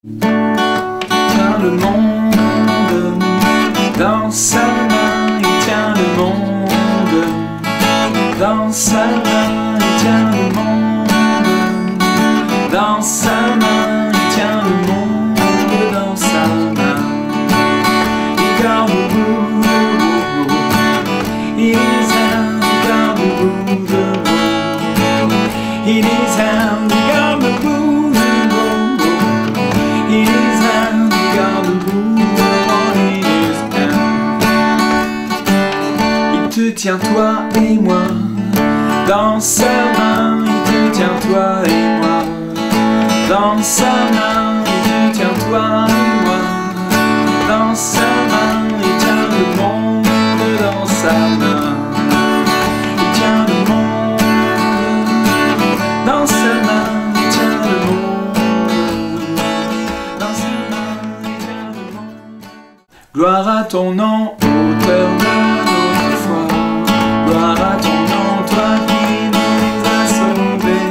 Tient le monde dans sa main, il tient le monde dans sa main, il tient le monde dans sa main, il tient le monde dans sa main. Il garde le bout de l'eau, il his hand, il garde le bout de l'eau, in his hand, il garde le bout de l'eau. Il te tient toi et moi dans sa main, il te tient toi et moi dans sa main, il te tient toi et moi dans sa main, il tient le monde dans sa main, il tient le monde dans sa main, il tient le monde dans sa main, il tient le monde. Gloire à ton nom, auteur de notre foi. Gloire à ton nom, toi qui nous as sauvés.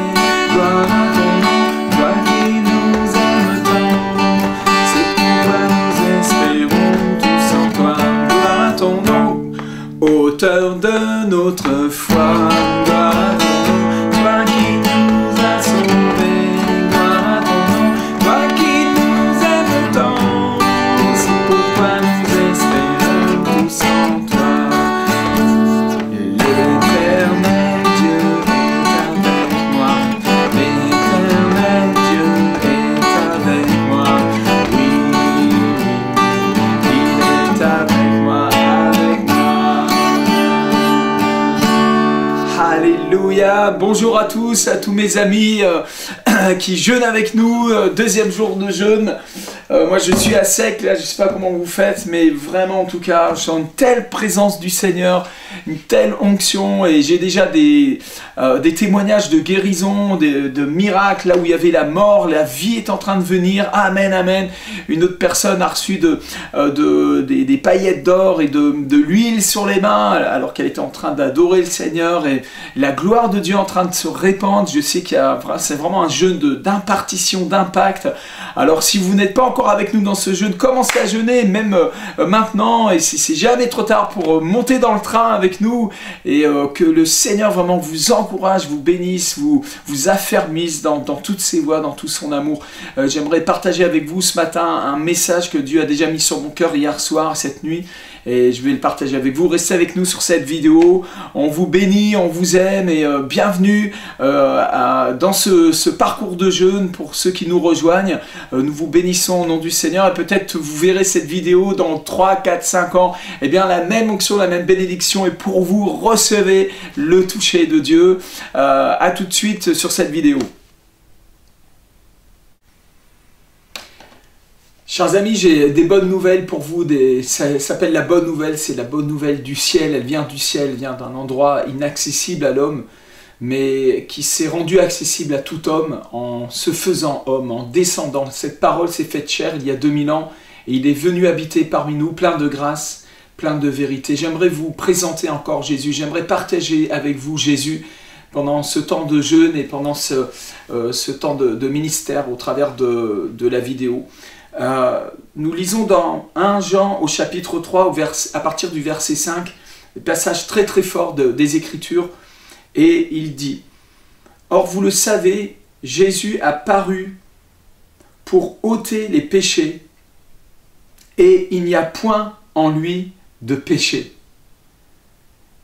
Gloire à ton nom, toi qui nous aimes tant. C'est pourquoi nous espérons tous en toi. Gloire à ton nom, auteur de notre foi. Gloire à ton nom, toi qui nous as sauvés. Gloire à ton nom, toi qui nous aimes tant. C'est pourquoi nous espérons tous en toi. L'éternel Dieu est avec moi. L'éternel Dieu est avec moi. Oui, il est avec moi, avec moi. Alléluia. Bonjour à tous mes amis qui jeûnent avec nous. Deuxième jour de jeûne. Moi je suis à sec là, je sais pas comment vous faites, mais vraiment en tout cas, je sens une telle présence du Seigneur, une telle onction, et j'ai déjà des témoignages de guérison, de miracles, là où il y avait la mort, la vie est en train de venir, amen, amen. Une autre personne a reçu des paillettes d'or et de l'huile sur les mains, alors qu'elle était en train d'adorer le Seigneur, et la gloire de Dieu est en train de se répandre. Je sais qu'il y a, c'est vraiment un jeûne d'impartition, d'impact. Alors si vous n'êtes pas encore avec nous dans ce jeûne, commencez à jeûner même maintenant, et c'est jamais trop tard pour monter dans le train avec nous, et que le Seigneur vraiment vous encourage, vous bénisse, vous affermisse dans toutes ses voies, dans tout son amour. J'aimerais partager avec vous ce matin un message que Dieu a déjà mis sur mon cœur hier soir, cette nuit, et je vais le partager avec vous. Restez avec nous sur cette vidéo, on vous bénit, on vous aime, et bienvenue dans ce parcours de jeûne pour ceux qui nous rejoignent. Nous vous bénissons au nom du Seigneur, et peut-être vous verrez cette vidéo dans 3, 4, 5 ans, et bien la même onction, la même bénédiction est pour vous. Recevez le toucher de Dieu. À tout de suite sur cette vidéo. Chers amis, j'ai des bonnes nouvelles pour vous. Ça s'appelle la bonne nouvelle, c'est la bonne nouvelle du ciel. Elle vient du ciel, elle vient d'un endroit inaccessible à l'homme, mais qui s'est rendu accessible à tout homme en se faisant homme, en descendant. Cette parole s'est faite chair il y a 2000 ans, et il est venu habiter parmi nous, plein de grâce, plein de vérité. J'aimerais vous présenter encore Jésus, j'aimerais partager avec vous Jésus pendant ce temps de jeûne et pendant ce temps de ministère au travers de la vidéo. Nous lisons dans 1 Jean au chapitre 3 à partir du verset 5, le passage très très fort des Écritures, et il dit: Or vous le savez, Jésus a paru pour ôter les péchés, et il n'y a point en lui de péché.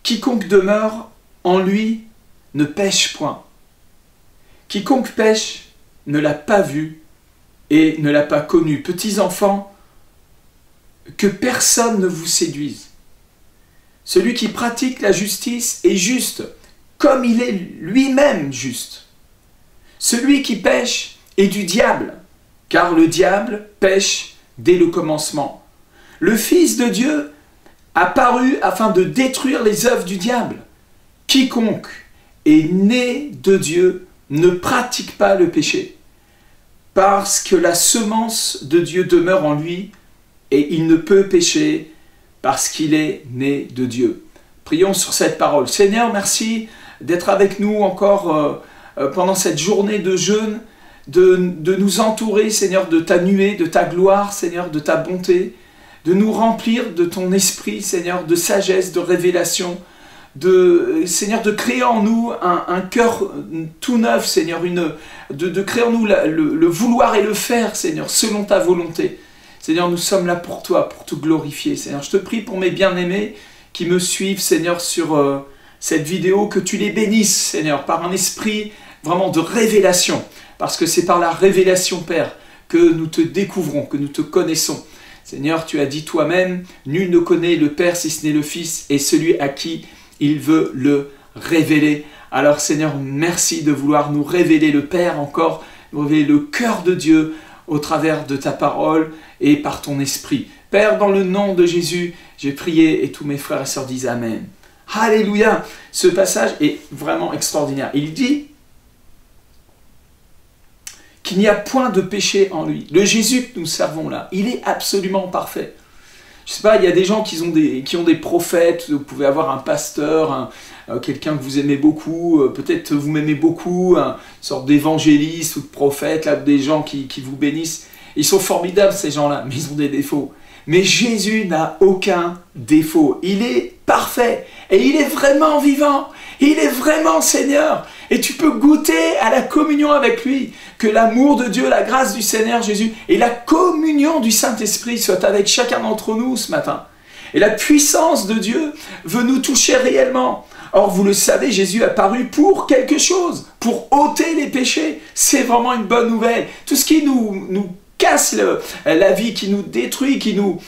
Quiconque demeure en lui ne pêche point. Quiconque pêche ne l'a pas vu et ne l'a pas connu. Petits enfants, que personne ne vous séduise. Celui qui pratique la justice est juste, comme il est lui-même juste. Celui qui pêche est du diable, car le diable pêche dès le commencement. Le Fils de Dieu a paru afin de détruire les œuvres du diable. Quiconque est né de Dieu ne pratique pas le péché, parce que la semence de Dieu demeure en lui, et il ne peut pécher parce qu'il est né de Dieu. Prions sur cette parole. Seigneur, merci d'être avec nous encore pendant cette journée de jeûne. de nous entourer, Seigneur, de ta nuée, de ta gloire, Seigneur, de ta bonté, de nous remplir de ton esprit, Seigneur, de sagesse, de révélation, Seigneur, de créer en nous un cœur tout neuf, Seigneur, de créer en nous le vouloir et le faire, Seigneur, selon ta volonté. Seigneur, nous sommes là pour toi, pour te glorifier, Seigneur. Je te prie pour mes bien-aimés qui me suivent, Seigneur, sur cette vidéo, que tu les bénisses, Seigneur, par un esprit vraiment de révélation, parce que c'est par la révélation, Père, que nous te découvrons, que nous te connaissons. Seigneur, tu as dit toi-même, nul ne connaît le Père si ce n'est le Fils, et celui à qui il veut le révéler. Alors Seigneur, merci de vouloir nous révéler le Père encore, nous révéler le cœur de Dieu au travers de ta parole et par ton esprit. Père, dans le nom de Jésus, j'ai prié et tous mes frères et sœurs disent Amen. Alléluia. Ce passage est vraiment extraordinaire. Il dit qu'il n'y a point de péché en lui. Le Jésus que nous servons là, il est absolument parfait. Je ne sais pas, il y a des gens qui ont des prophètes, vous pouvez avoir un pasteur, quelqu'un que vous aimez beaucoup, peut-être vous m'aimez beaucoup, une sorte d'évangéliste ou de prophète, là, des gens qui vous bénissent. Ils sont formidables ces gens-là, mais ils ont des défauts. Mais Jésus n'a aucun défaut. Il est parfait et il est vraiment vivant. Il est vraiment Seigneur. Et tu peux goûter à la communion avec lui. Que l'amour de Dieu, la grâce du Seigneur Jésus et la communion du Saint-Esprit soient avec chacun d'entre nous ce matin. Et la puissance de Dieu veut nous toucher réellement. Or, vous le savez, Jésus est apparu pour quelque chose, pour ôter les péchés. C'est vraiment une bonne nouvelle. Tout ce qui nous casse la vie, qui nous détruit, qui nous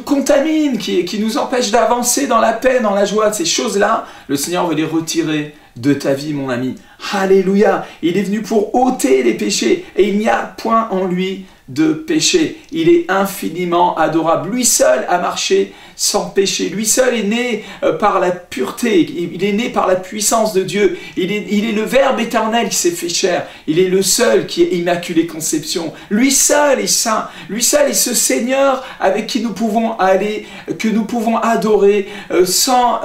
contamine, qui nous empêche d'avancer dans la paix, dans la joie, ces choses-là, le Seigneur veut les retirer de ta vie, mon ami. Alléluia. Il est venu pour ôter les péchés et il n'y a point en lui de péché. Il est infiniment adorable. Lui seul a marché sans péché. Lui seul est né par la pureté. Il est né par la puissance de Dieu. Il est le Verbe éternel qui s'est fait chair. Il est le seul qui est immaculée conception. Lui seul est saint. Lui seul est ce Seigneur avec qui nous pouvons aller, que nous pouvons adorer sans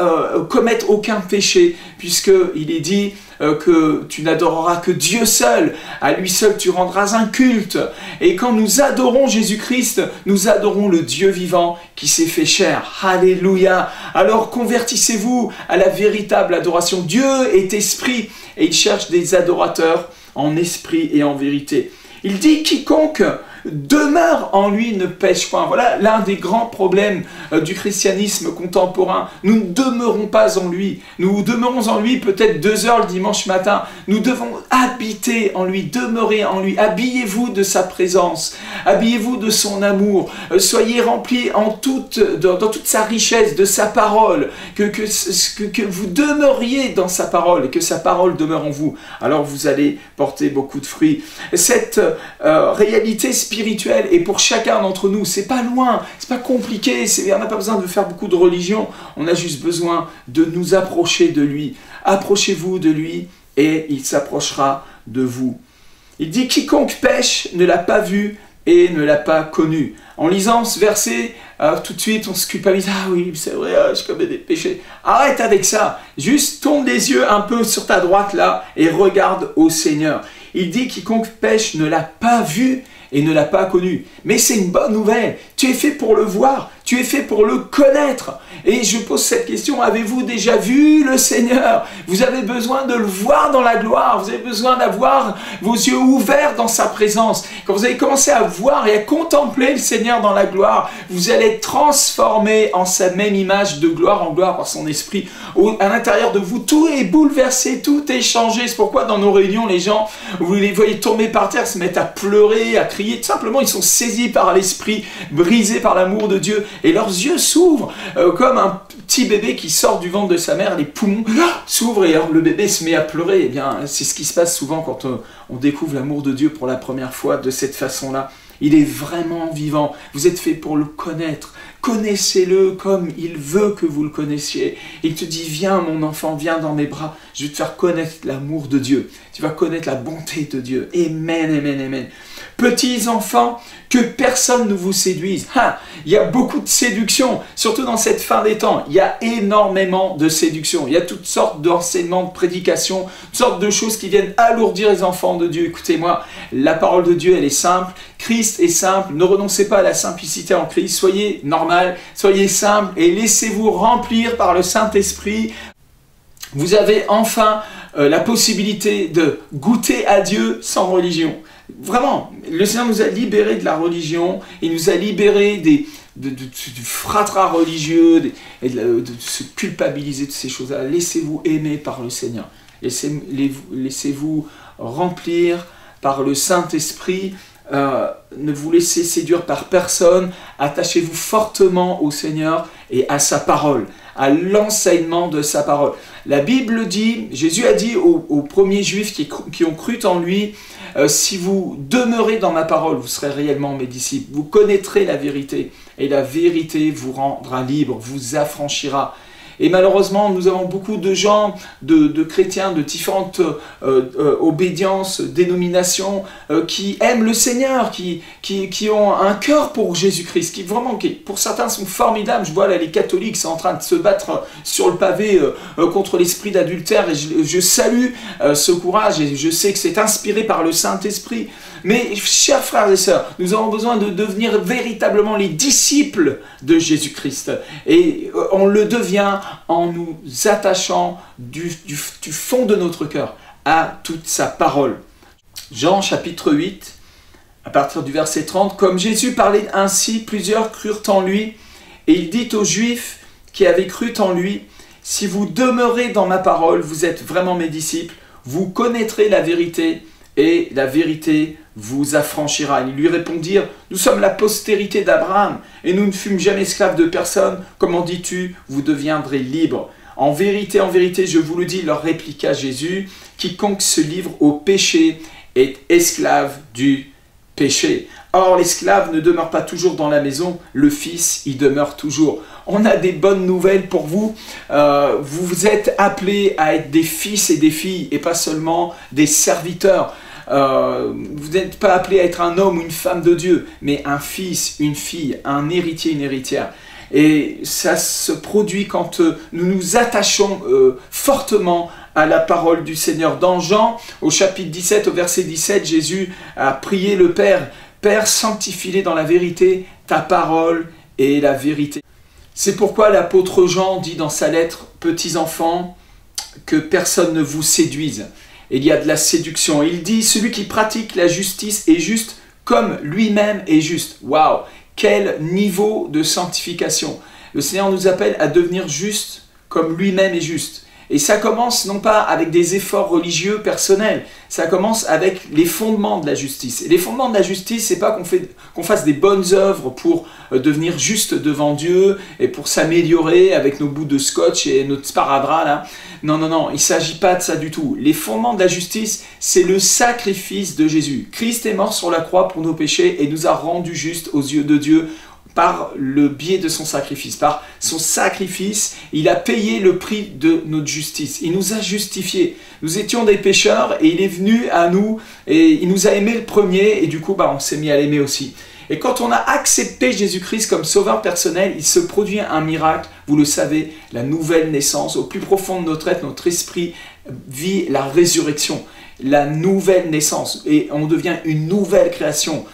commettre aucun péché, puisqu'il est dit que tu n'adoreras que Dieu seul, à lui seul tu rendras un culte. Et quand nous adorons Jésus-Christ, nous adorons le Dieu vivant qui s'est fait chair. Alléluia. Alors convertissez-vous à la véritable adoration. Dieu est esprit et il cherche des adorateurs en esprit et en vérité. Il dit quiconque demeure en lui ne pêche point. Voilà l'un des grands problèmes du christianisme contemporain. Nous ne demeurons pas en lui. Nous demeurons en lui peut-être 2 heures le dimanche matin. Nous devons habiter en lui, demeurer en lui. Habillez-vous de sa présence. Habillez-vous de son amour. Soyez remplis dans toute sa richesse, de sa parole. Que vous demeuriez dans sa parole et que sa parole demeure en vous. Alors vous allez porter beaucoup de fruits. Cette réalité spirituelle et pour chacun d'entre nous, c'est pas loin, c'est pas compliqué, on n'a pas besoin de faire beaucoup de religion, on a juste besoin de nous approcher de lui. Approchez-vous de lui et il s'approchera de vous. Il dit quiconque pêche ne l'a pas vu et ne l'a pas connu. En lisant ce verset, tout de suite on se culpabilise. Ah oui, c'est vrai, je commets des péchés. Arrête avec ça. Juste tourne les yeux un peu sur ta droite là et regarde au Seigneur. Il dit quiconque pêche ne l'a pas vu et ne l'a pas connu. Mais c'est une bonne nouvelle. Tu es fait pour le voir. Tu es fait pour le connaître. Et je pose cette question, avez-vous déjà vu le Seigneur? Vous avez besoin de le voir dans la gloire. Vous avez besoin d'avoir vos yeux ouverts dans sa présence. Quand vous allez commencer à voir et à contempler le Seigneur dans la gloire, vous allez être transformé en sa même image de gloire en gloire par son esprit. À l'intérieur de vous, tout est bouleversé, tout est changé. C'est pourquoi dans nos réunions, les gens, vous les voyez tomber par terre, se mettre à pleurer, à crier. Tout simplement, ils sont saisis par l'esprit, brisés par l'amour de Dieu. Et leurs yeux s'ouvrent comme un petit bébé qui sort du ventre de sa mère, les poumons s'ouvrent et alors le bébé se met à pleurer. Eh bien, c'est ce qui se passe souvent quand on découvre l'amour de Dieu pour la première fois de cette façon-là. Il est vraiment vivant. Vous êtes fait pour le connaître. Connaissez-le comme il veut que vous le connaissiez. Il te dit, viens mon enfant, viens dans mes bras. Je vais te faire connaître l'amour de Dieu. Tu vas connaître la bonté de Dieu. Amen, amen, amen. Petits enfants, que personne ne vous séduise. Il y a beaucoup de séduction, surtout dans cette fin des temps. Il y a énormément de séduction. Il y a toutes sortes d'enseignements, de prédications, toutes sortes de choses qui viennent alourdir les enfants de Dieu. Écoutez-moi, la parole de Dieu, elle est simple. Christ est simple. Ne renoncez pas à la simplicité en Christ. Soyez normal, soyez simple et laissez-vous remplir par le Saint-Esprit. Vous avez enfin la possibilité de goûter à Dieu sans religion. Vraiment, le Seigneur nous a libérés de la religion, il nous a libérés du fratras religieux, de se culpabiliser de ces choses-là. Laissez-vous aimer par le Seigneur. Laissez-vous remplir par le Saint-Esprit. Ne vous laissez séduire par personne. Attachez-vous fortement au Seigneur et à sa parole, à l'enseignement de sa parole. La Bible dit, Jésus a dit aux premiers Juifs qui ont cru en lui, si vous demeurez dans ma parole, vous serez réellement mes disciples. Vous connaîtrez la vérité et la vérité vous rendra libre, vous affranchira. Et malheureusement, nous avons beaucoup de gens, de chrétiens de différentes obédiences, dénominations, qui aiment le Seigneur, qui ont un cœur pour Jésus-Christ, qui vraiment, pour certains, sont formidables. Je vois là les catholiques sont en train de se battre sur le pavé contre l'esprit d'adultère, et je salue ce courage, et je sais que c'est inspiré par le Saint-Esprit. Mais, chers frères et sœurs, nous avons besoin de devenir véritablement les disciples de Jésus-Christ. Et on le devient en nous attachant du fond de notre cœur à toute sa parole. Jean chapitre 8, à partir du verset 30, « Comme Jésus parlait ainsi, plusieurs crurent en lui, et il dit aux Juifs qui avaient cru en lui, « Si vous demeurez dans ma parole, vous êtes vraiment mes disciples, vous connaîtrez la vérité, et la vérité vous affranchira. » Ils lui répondirent, « Nous sommes la postérité d'Abraham, et nous ne fûmes jamais esclaves de personne. Comment dis-tu, vous deviendrez libres? » En vérité, je vous le dis, leur répliqua Jésus, « Quiconque se livre au péché est esclave du péché. Or, l'esclave ne demeure pas toujours dans la maison, le Fils y demeure toujours. » On a des bonnes nouvelles pour vous. Vous êtes appelés à être des fils et des filles, et pas seulement des serviteurs. Vous n'êtes pas appelé à être un homme ou une femme de Dieu, mais un fils, une fille, un héritier, une héritière. Et ça se produit quand nous nous attachons fortement à la parole du Seigneur. Dans Jean, au chapitre 17, au verset 17, Jésus a prié le Père, « Père, sanctifie-les dans la vérité, ta parole est la vérité. » C'est pourquoi l'apôtre Jean dit dans sa lettre, « Petits enfants, que personne ne vous séduise. » Il y a de la séduction. Il dit, celui qui pratique la justice est juste comme lui-même est juste. Waouh! Quel niveau de sanctification! Le Seigneur nous appelle à devenir juste comme lui-même est juste. Et ça commence non pas avec des efforts religieux personnels, ça commence avec les fondements de la justice. Et les fondements de la justice, c'est pas qu'on fasse des bonnes œuvres pour devenir juste devant Dieu et pour s'améliorer avec nos bouts de scotch et notre sparadrap là. Non, non, non, il ne s'agit pas de ça du tout. Les fondements de la justice, c'est le sacrifice de Jésus. Christ est mort sur la croix pour nos péchés et nous a rendus justes aux yeux de Dieu par le biais de son sacrifice. Par son sacrifice, il a payé le prix de notre justice. Il nous a justifiés. Nous étions des pécheurs et il est venu à nous et il nous a aimés le premier et du coup, on s'est mis à l'aimer aussi. Et quand on a accepté Jésus-Christ comme sauveur personnel, il se produit un miracle, vous le savez, la nouvelle naissance. Au plus profond de notre être, notre esprit vit la résurrection, la nouvelle naissance. Et on devient une nouvelle création.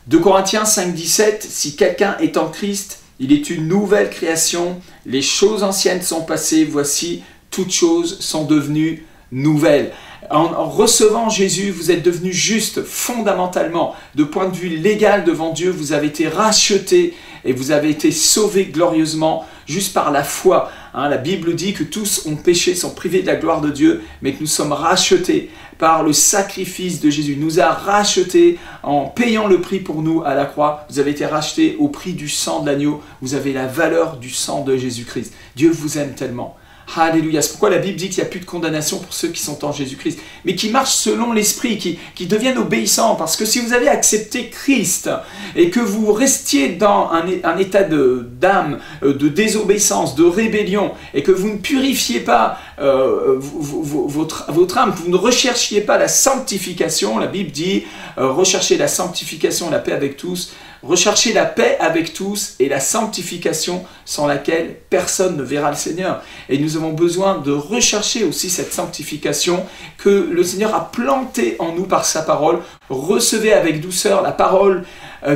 2 Corinthiens 5, 17, si quelqu'un est en Christ, il est une nouvelle création. Les choses anciennes sont passées, voici, toutes choses sont devenues nouvelles. En recevant Jésus, vous êtes devenu juste fondamentalement. De point de vue légal devant Dieu, vous avez été rachetés et vous avez été sauvés glorieusement juste par la foi. La Bible dit que tous ont péché, sont privés de la gloire de Dieu, mais que nous sommes rachetés par le sacrifice de Jésus. Il nous a rachetés en payant le prix pour nous à la croix. Vous avez été rachetés au prix du sang de l'agneau. Vous avez la valeur du sang de Jésus-Christ. Dieu vous aime tellement. Alléluia. C'est pourquoi la Bible dit qu'il n'y a plus de condamnation pour ceux qui sont en Jésus-Christ, mais qui marchent selon l'Esprit, qui deviennent obéissants. Parce que si vous avez accepté Christ et que vous restiez dans un état d'âme, de désobéissance, de rébellion, et que vous ne purifiez pas votre âme. Vous ne recherchiez pas la sanctification. La Bible dit, recherchez la sanctification, la paix avec tous. Recherchez la paix avec tous et la sanctification sans laquelle personne ne verra le Seigneur. Et nous avons besoin de rechercher aussi cette sanctification que le Seigneur a plantée en nous par sa parole. Recevez avec douceur la parole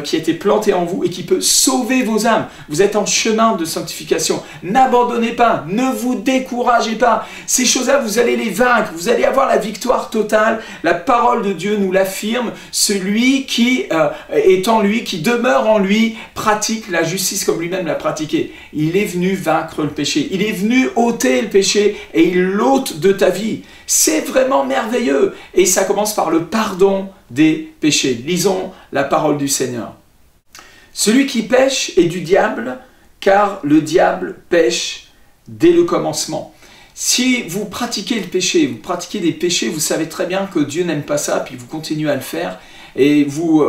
qui a été plantée en vous et qui peut sauver vos âmes. Vous êtes en chemin de sanctification. N'abandonnez pas, ne vous découragez pas. Ces choses-là, vous allez les vaincre. Vous allez avoir la victoire totale. La parole de Dieu nous l'affirme. Celui qui est en lui, qui demeure en lui, pratique la justice comme lui-même l'a pratiquée. Il est venu vaincre le péché. Il est venu ôter le péché et il l'ôte de ta vie. C'est vraiment merveilleux. Et ça commence par le pardon des péchés. Lisons la parole du Seigneur. Celui qui pêche est du diable, car le diable pêche dès le commencement. Si vous pratiquez le péché, vous pratiquez des péchés, vous savez très bien que Dieu n'aime pas ça, puis vous continuez à le faire, et vous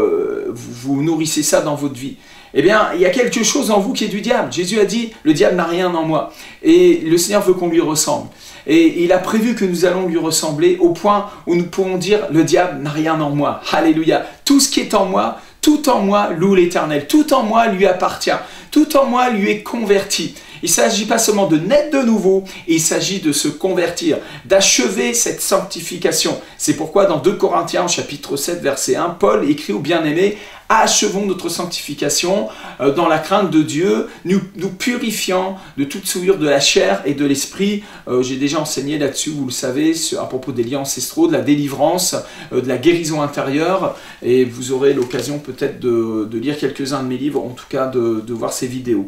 nourrissez ça dans votre vie. Eh bien, il y a quelque chose en vous qui est du diable. Jésus a dit, le diable n'a rien en moi. Et le Seigneur veut qu'on lui ressemble. Et il a prévu que nous allons lui ressembler au point où nous pourrons dire, le diable n'a rien en moi. Alléluia. Tout ce qui est en moi, tout en moi loue l'Éternel. Tout en moi lui appartient. Tout en moi lui est converti. Il ne s'agit pas seulement de naître de nouveau, il s'agit de se convertir, d'achever cette sanctification. C'est pourquoi dans 2 Corinthiens, chapitre 7, verset 1, Paul écrit aux bien-aimés, « Achevons notre sanctification dans la crainte de Dieu, nous purifiant de toute souillure de la chair et de l'esprit. » J'ai déjà enseigné là-dessus, vous le savez, à propos des liens ancestraux, de la délivrance, de la guérison intérieure. Et vous aurez l'occasion peut-être de lire quelques-uns de mes livres, en tout cas de voir ces vidéos.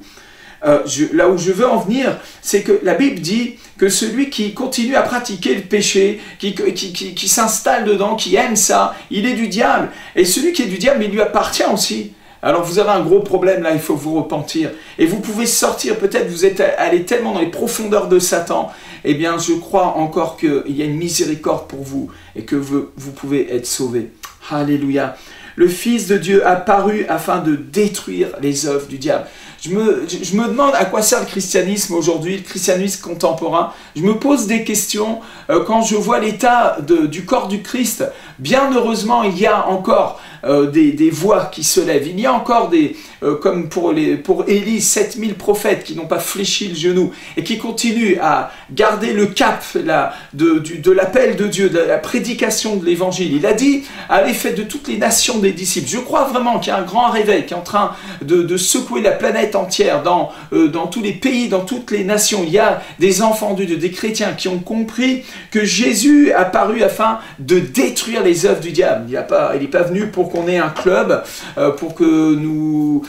Là où je veux en venir, c'est que la Bible dit que celui qui continue à pratiquer le péché, qui s'installe dedans, qui aime ça, il est du diable. Et celui qui est du diable, il lui appartient aussi. Alors vous avez un gros problème là, il faut vous repentir. Et vous pouvez sortir, peut-être vous êtes allé tellement dans les profondeurs de Satan. Eh bien je crois encore qu'il y a une miséricorde pour vous et que vous pouvez être sauvés. Alléluia. Le Fils de Dieu a paru afin de détruire les œuvres du diable. Je me demande à quoi sert le christianisme aujourd'hui, le christianisme contemporain. Je me pose des questions quand je vois l'état du corps du Christ. Bien heureusement, il y a encore des voix qui se lèvent. Il y a encore comme pour Élie, 7000 prophètes qui n'ont pas fléchi le genou et qui continuent à garder le cap de l'appel de Dieu, de la prédication de l'évangile. Il a dit, allez, faites de toutes les nations des disciples. Je crois vraiment qu'il y a un grand réveil qui est en train de secouer la planète entière, dans tous les pays, dans toutes les nations. Il y a des enfants de Dieu, des chrétiens qui ont compris que Jésus a paru afin de détruire les œuvres du diable. Il n'est pas venu pour qu'on ait un club, pour que nous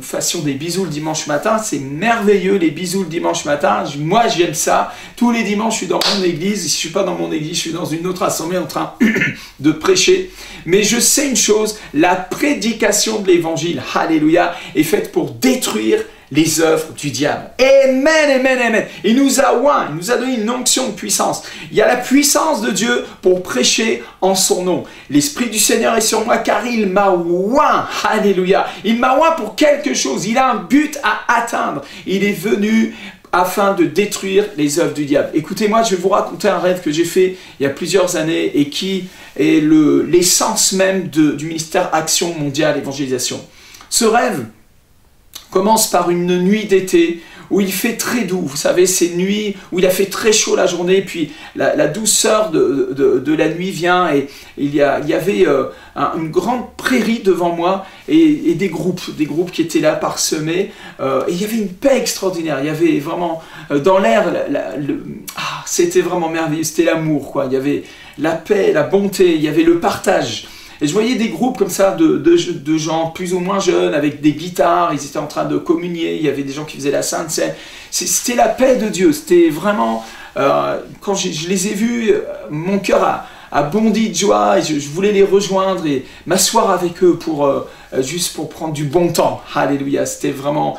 fassions des bisous le dimanche matin. C'est merveilleux les bisous le dimanche matin. Moi j'aime ça. Tous les dimanches je suis dans mon église. Si je ne suis pas dans mon église, je suis dans une autre assemblée en train de prêcher. Mais je sais une chose, la prédication de l'évangile, alléluia, est faite pour détruire les œuvres du diable. Amen, amen, amen. Il nous a oint, il nous a donné une onction de puissance. Il y a la puissance de Dieu pour prêcher en son nom. L'Esprit du Seigneur est sur moi car il m'a oint. Alléluia. Il m'a oint pour quelque chose. Il a un but à atteindre. Il est venu afin de détruire les œuvres du diable. Écoutez-moi, je vais vous raconter un rêve que j'ai fait il y a plusieurs années et qui est l'essence même du ministère Action Mondiale Évangélisation. Ce rêve commence par une nuit d'été où il fait très doux. Vous savez, ces nuits où il a fait très chaud la journée, puis la douceur de la nuit vient et il y avait une grande prairie devant moi et des groupes qui étaient là parsemés. Et il y avait une paix extraordinaire. Il y avait vraiment dans l'air, c'était vraiment merveilleux. C'était l'amour, quoi. Il y avait la paix, la bonté, il y avait le partage. Et je voyais des groupes comme ça de gens plus ou moins jeunes avec des guitares, ils étaient en train de communier, il y avait des gens qui faisaient la Sainte Seine. C'était la paix de Dieu, c'était vraiment, quand je les ai vus, mon cœur a bondi de joie et je voulais les rejoindre et m'asseoir avec eux juste pour prendre du bon temps. Alléluia, c'était vraiment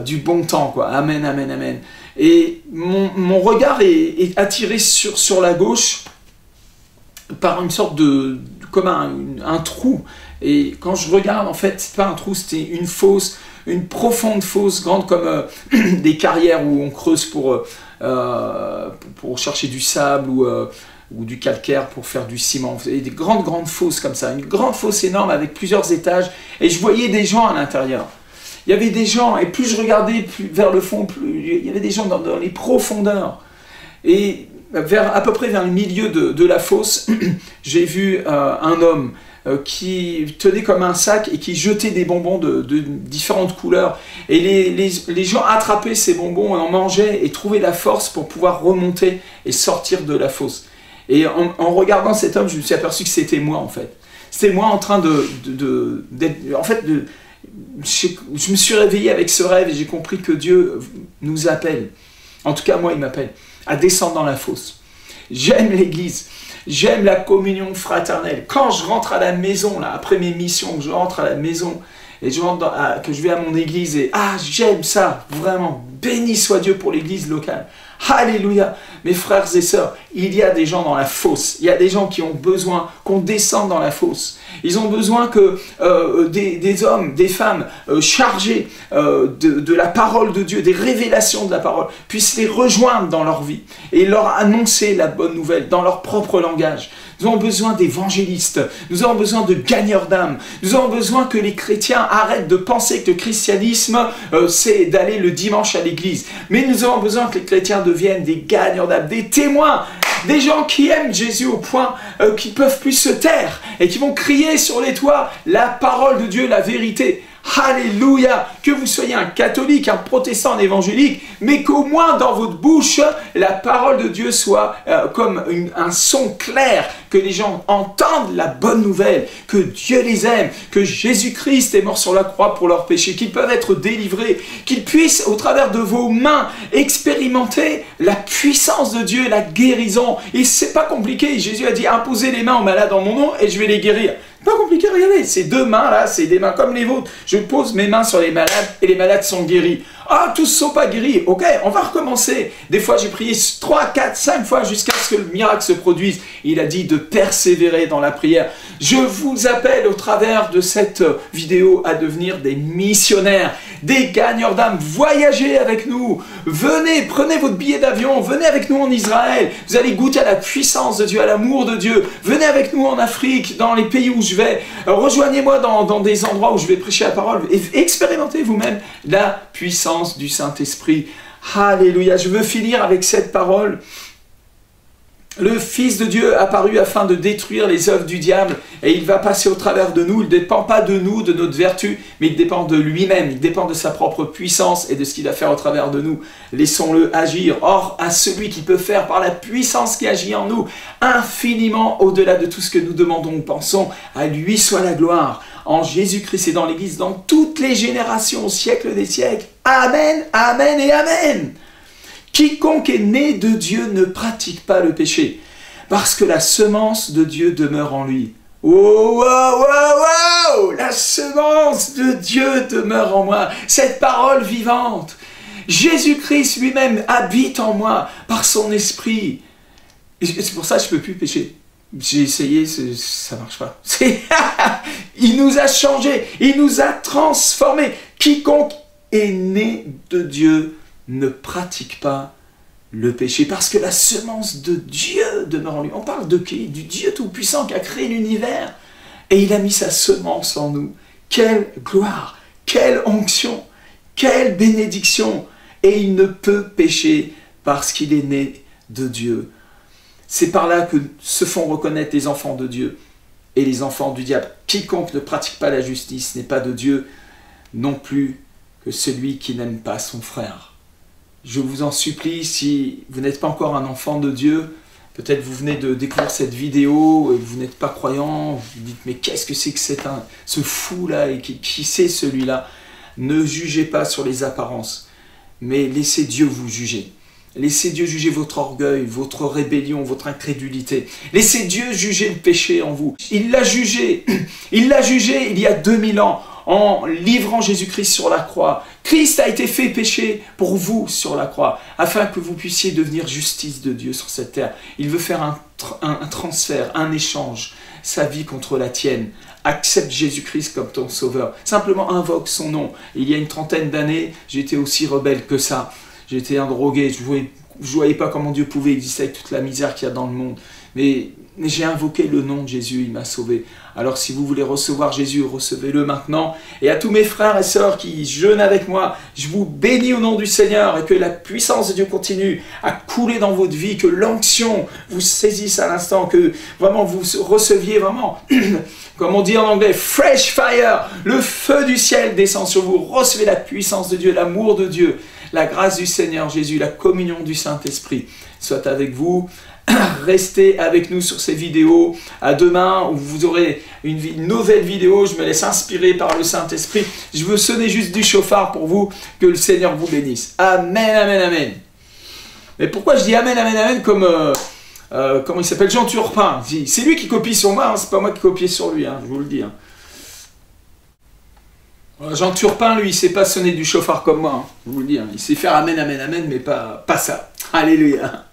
du bon temps, quoi. Amen, amen, amen. Et mon regard est attiré sur la gauche par une sorte comme un trou. Et quand je regarde, en fait, c'est pas un trou, c'était une fosse, une profonde fosse, grande comme des carrières où on creuse pour pour chercher du sable ou du calcaire pour faire du ciment. Vous avez des grandes fosses comme ça, une grande fosse énorme avec plusieurs étages, et je voyais des gens à l'intérieur. Il y avait des gens, et plus je regardais plus vers le fond, plus il y avait des gens dans les profondeurs. Et à peu près vers le milieu de la fosse, j'ai vu un homme qui tenait comme un sac et qui jetait des bonbons de différentes couleurs. Et les gens attrapaient ces bonbons et en mangeaient et trouvaient la force pour pouvoir remonter et sortir de la fosse. Et en regardant cet homme, je me suis aperçu que c'était moi en fait. C'était moi en train je me suis réveillé avec ce rêve et j'ai compris que Dieu nous appelle, en tout cas moi il m'appelle, à descendre dans la fosse. J'aime l'église, j'aime la communion fraternelle. Quand je rentre à la maison, là, après mes missions, je rentre à la maison et que je vais à mon église et j'aime ça, vraiment, béni soit Dieu pour l'église locale. Alléluia, mes frères et sœurs, il y a des gens dans la fosse, il y a des gens qui ont besoin qu'on descende dans la fosse. Ils ont besoin que des hommes, des femmes chargés de la parole de Dieu, des révélations de la parole, puissent les rejoindre dans leur vie et leur annoncer la bonne nouvelle dans leur propre langage. Nous avons besoin d'évangélistes, nous avons besoin de gagneurs d'âme, nous avons besoin que les chrétiens arrêtent de penser que le christianisme, c'est d'aller le dimanche à l'église. Mais nous avons besoin que les chrétiens deviennent des gagneurs d'âme, des témoins, des gens qui aiment Jésus au point qu'ils ne peuvent plus se taire et qui vont crier sur les toits la parole de Dieu, la vérité. Alléluia! Que vous soyez un catholique, un protestant, un évangélique, mais qu'au moins dans votre bouche, la parole de Dieu soit comme un son clair, que les gens entendent la bonne nouvelle, que Dieu les aime, que Jésus-Christ est mort sur la croix pour leurs péchés, qu'ils peuvent être délivrés, qu'ils puissent, au travers de vos mains, expérimenter la puissance de Dieu, la guérison. Et c'est pas compliqué. Jésus a dit, imposez les mains aux malades en mon nom et je vais les guérir. Pas compliqué, regardez, ces deux mains là, c'est des mains comme les vôtres. Je pose mes mains sur les malades et les malades sont guéris. Ah, tous ne sont pas guéris. Ok, on va recommencer. Des fois, j'ai prié 3, 4, 5 fois jusqu'à ce que le miracle se produise. Il a dit de persévérer dans la prière. Je vous appelle au travers de cette vidéo à devenir des missionnaires, des gagneurs d'âme. Voyagez avec nous. Venez, prenez votre billet d'avion. Venez avec nous en Israël. Vous allez goûter à la puissance de Dieu, à l'amour de Dieu. Venez avec nous en Afrique, dans les pays où je vais. Rejoignez-moi dans des endroits où je vais prêcher la parole. Et expérimentez vous-même la puissance du Saint-Esprit. Alléluia. Je veux finir avec cette parole. Le Fils de Dieu apparu afin de détruire les œuvres du diable et il va passer au travers de nous. Il ne dépend pas de nous, de notre vertu, mais il dépend de lui-même. Il dépend de sa propre puissance et de ce qu'il va faire au travers de nous. Laissons-le agir. Or, à celui qui peut faire par la puissance qui agit en nous, infiniment au-delà de tout ce que nous demandons ou pensons, à lui soit la gloire. En Jésus-Christ et dans l'Église, dans toutes les générations, au siècle des siècles. Amen, amen et amen. Quiconque est né de Dieu ne pratique pas le péché, parce que la semence de Dieu demeure en lui. Oh, wow, wow, wow! La semence de Dieu demeure en moi, cette parole vivante. Jésus-Christ lui-même habite en moi par son esprit. C'est pour ça que je ne peux plus pécher. J'ai essayé, ça ne marche pas. Il nous a changés, il nous a transformés. Quiconque est né de Dieu ne pratique pas le péché, parce que la semence de Dieu demeure en lui. On parle de qui? Du Dieu Tout-Puissant qui a créé l'univers. Et il a mis sa semence en nous. Quelle gloire, quelle onction, quelle bénédiction. Et il ne peut pécher parce qu'il est né de Dieu. C'est par là que se font reconnaître les enfants de Dieu et les enfants du diable. Quiconque ne pratique pas la justice n'est pas de Dieu, non plus que celui qui n'aime pas son frère. Je vous en supplie, si vous n'êtes pas encore un enfant de Dieu, peut-être vous venez de découvrir cette vidéo et vous n'êtes pas croyant, vous vous dites mais qu'est-ce que c'est que ce fou-là et qui c'est celui-là? Ne jugez pas sur les apparences, mais laissez Dieu vous juger. Laissez Dieu juger votre orgueil, votre rébellion, votre incrédulité. Laissez Dieu juger le péché en vous. Il l'a jugé il y a 2000 ans. En livrant Jésus-Christ sur la croix. Christ a été fait péché pour vous sur la croix, afin que vous puissiez devenir justice de Dieu sur cette terre. Il veut faire un transfert, un échange, sa vie contre la tienne. Accepte Jésus-Christ comme ton sauveur. Simplement invoque son nom. Il y a une 30aine d'années, j'étais aussi rebelle que ça. J'étais un drogué, je jouais je ne voyais pas comment Dieu pouvait exister avec toute la misère qu'il y a dans le monde. Mais j'ai invoqué le nom de Jésus, il m'a sauvé. Alors si vous voulez recevoir Jésus, recevez-le maintenant. Et à tous mes frères et sœurs qui jeûnent avec moi, je vous bénis au nom du Seigneur et que la puissance de Dieu continue à couler dans votre vie, que l'onction vous saisisse à l'instant, que vraiment vous receviez vraiment, comme on dit en anglais, fresh fire, le feu du ciel descend sur vous, recevez la puissance de Dieu, l'amour de Dieu, la grâce du Seigneur Jésus, la communion du Saint-Esprit soit avec vous. Restez avec nous sur ces vidéos. À demain où vous aurez une nouvelle vidéo. Je me laisse inspirer par le Saint-Esprit. Je veux sonner juste du chauffard pour vous. Que le Seigneur vous bénisse. Amen, amen, amen. Mais pourquoi je dis amen, amen, amen comme comment il s'appelle, Jean Turpin. C'est lui qui copie sur moi, hein, c'est pas moi qui copie sur lui, hein, je vous le dis. Hein. Jean Turpin, lui, il sait pas sonner du chauffard comme moi, hein, je vous le dis. Hein. Il sait faire amen, amen, amen, mais pas ça. Alléluia.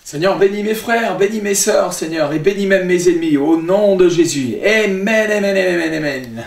Seigneur, bénis mes frères, bénis mes sœurs, Seigneur, et bénis même mes ennemis, au nom de Jésus. Amen, amen, amen, amen, amen.